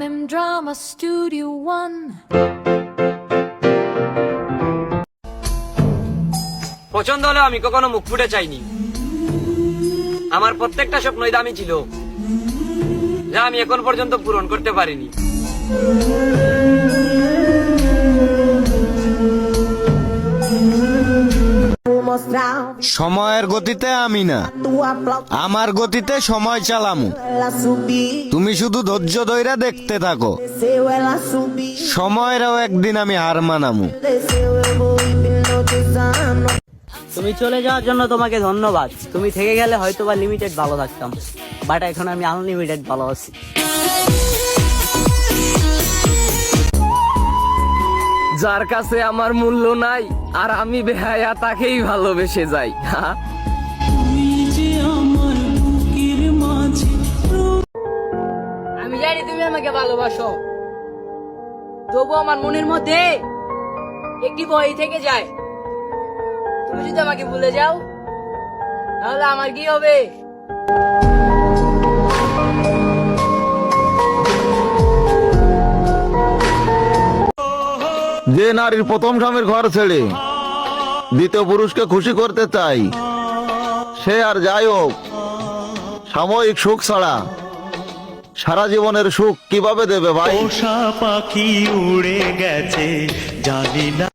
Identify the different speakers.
Speaker 1: Mim Drama Studio One.
Speaker 2: পছন্দ হলেও আমি কখনো মুখ ফুটে চাইনি। আমার প্রত্যেকটা স্বপ্নই দামি ছিল, যা আমি এখন পর্যন্ত পূরণ করতে পারিনি।
Speaker 3: সময়ের গতিতে আমি না, আমার গতিতে সময় চালামু। তুমি শুধু ধৈর্য ধইরা দেখতে থাকো, সময়েরও একদিন আমি হার মানামু।
Speaker 4: তুমি চলে যাওয়ার জন্য তোমাকে ধন্যবাদ। তুমি থেকে গেলে হয়তো বা লিমিটেড ভালো থাকতাম, বাট এখন আমি আনলিমিটেড ভালো আছি।
Speaker 2: যার কাছে আমার মূল্য নাই আর আমি বেহায়া তাকেই ভালোবেসে যাই।
Speaker 4: আমি জানি তুমি আমাকে ভালোবাসো, তবু আমার মনের মধ্যে একটি ভয় থেকে যায়। তুমি যদি আমাকে ভুলে যাও তাহলে আমার কি হবে?
Speaker 5: যে নারীর প্রথম স্বামীর ঘর ছেড়ে দ্বিতীয় পুরুষকে খুশি করতে চাই, সে আর যাই হোক সাময়িক সুখ ছাড়া সারা জীবনের সুখ কিভাবে দেবে ভাই?
Speaker 6: পোষা পাখি উড়ে গেছে জানি না।